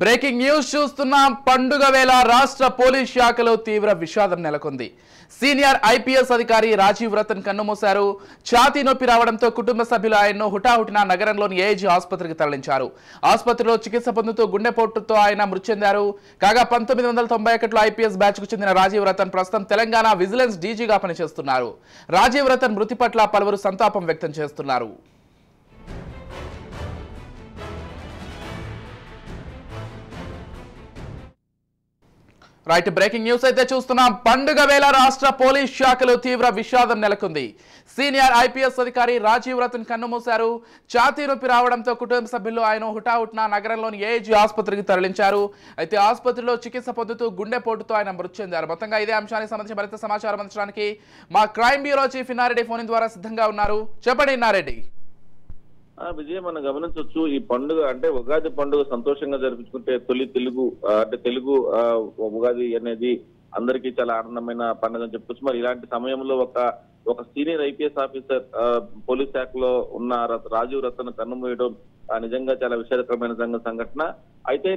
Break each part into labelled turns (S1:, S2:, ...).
S1: Breaking news చూస్తున్నాం. పండుగ వేళ రాష్ట్ర పోలీస్ శాఖలో తీవ్ర విషాదం నెలకొంది. సీనియర్ ఐపీఎస్ అధికారి రాజీవ్ రతన్ కన్నుమూశారు. ఛాతీ నొప్పి రావడంతో కుటుంబ సభ్యులు ఆయన్ను హుటాహుటిన నగరంలోని ఏజీ ఆసుపత్రికి తరలించారు. ఆసుపత్రిలో చికిత్స పొందుతూ గుండెపోటుతో ఆయన మృతి చెందారు. కాగా 1991లో ఐపీఎస్ బ్యాచ్ కు చెందిన రాజీవ్ రతన్ ప్రస్తుతం తెలంగాణ విజిలెన్స్ డీజీగా పనిచేస్తున్నారు. రాజీవ్ రతన్ మృతి పట్ల పలువురు సంతాపం వ్యక్తం చేస్తున్నారు. రైట్, బ్రేకింగ్ న్యూస్ అయితే చూస్తున్నాం. పండుగ వేళ రాష్ట్ర పోలీస్ శాఖలో తీవ్ర విషాదం నెలకొంది. సీనియర్ ఐపీఎస్ అధికారి రాజీవ్ రతన్ కన్నుమూశారు. ఛాతీ నొప్పి రావడంతో కుటుంబ సభ్యులు ఆయన హుటాహుటిన నగరంలోని ఏజీ ఆసుపత్రికి తరలించారు. అయితే ఆసుపత్రిలో చికిత్స పొందుతూ గుండెపోటుతో ఆయన మృతి చెందారు. మొత్తంగా ఇదే అంశానికి సంబంధించి మరింత సమాచారం అందించడానికి మా crime bureau chief Inna Reddy phone ద్వారా సిద్ధంగా ఉన్నారు. చెప్పండి ఇన్నారెడ్డి.
S2: విజయ్, మనం గమనించవచ్చు, ఈ పండుగ అంటే ఉగాది పండుగ సంతోషంగా జరిపించుకుంటే తెలుగు ఉగాది అనేది అందరికీ చాలా ఆనందమైన పండుగ అని చెప్పుకోవచ్చు. మరి ఇలాంటి సమయంలో ఒక సీనియర్ ఐపీఎస్ ఆఫీసర్ పోలీస్ శాఖలో ఉన్న రాజీవ్ రతన్ కన్నుమూయడం నిజంగా చాలా విషాదకరమైన సంఘటన. అయితే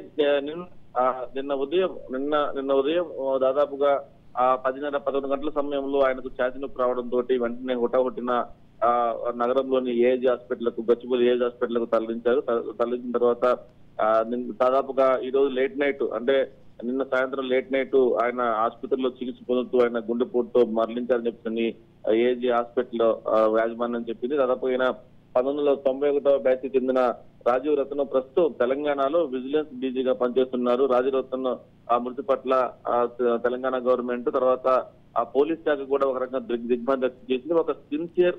S2: నిన్న ఉదయం దాదాపుగా 10:30-11 గంటల సమయంలో ఆయనకు ఛాతీ నొప్పి రావడంతో వెంటనే హుటాహుటిన నగరంలోని ఏజీ హాస్పిటల్కు గచ్చిబౌలి ఏజీ హాస్పిటల్కు తరలించారు. తరలించిన తర్వాత దాదాపుగా ఈ రోజు లేట్ నైట్ అంటే నిన్న సాయంత్రం లేట్ నైట్ ఆయన ఆసుపత్రిలో చికిత్స పొందుతూ ఆయన గుండెపోటుతో మరణించారని చెప్పి ఏజీ హాస్పిటల్ యాజమాన్యం చెప్పింది. దాదాపు ఆయన 1991 బ్యాచ్ చెందిన రాజీవ్ రతన్ ప్రస్తుతం తెలంగాణలో విజిలెన్స్ డీజీగా పనిచేస్తున్నారు. రాజీవ్ రతన్ మృతి పట్ల తెలంగాణ గవర్నమెంట్ తర్వాత ఆ పోలీస్ శాఖ కూడా ఒక రకంగా దిగ్భ్రాంతి చేసింది. ఒక సిన్సియర్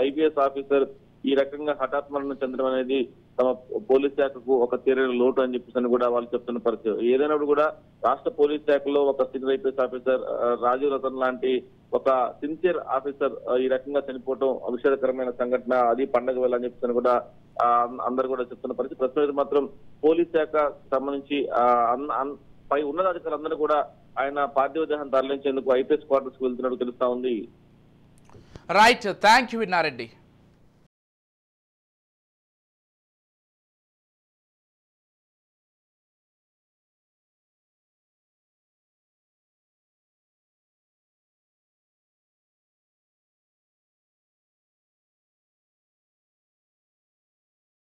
S2: ఐపీఎస్ ఆఫీసర్ ఈ రకంగా హఠాత్ మరణం చెందడం అనేది తమ పోలీస్ శాఖకు ఒక తీరని లోటు అని చెప్పేసి కూడా వాళ్ళు చెప్తున్న పరిస్థితి. ఏదైనప్పుడు కూడా రాష్ట్ర పోలీస్ శాఖలో ఒక senior IPS officer Rajiv Ratan లాంటి ఒక సిన్సియర్ ఆఫీసర్ ఈ రకంగా చనిపోవడం విషాదకరమైన సంఘటన. అది పండగ వేళ అని చెప్పేసి కూడా అందరు కూడా చెప్తున్న పరిస్థితి. ప్రస్తుతం మాత్రం పోలీస్ శాఖ సంబంధించి పై ఉన్నతాధికారులందరూ కూడా ఆయన పార్థివ దేహం తరలించేందుకు ఐపీఎస్ క్వార్టర్స్ కు వెళ్తున్నట్టు తెలుస్తా ఉంది.
S1: Right, thank you విన్నారెడ్డి.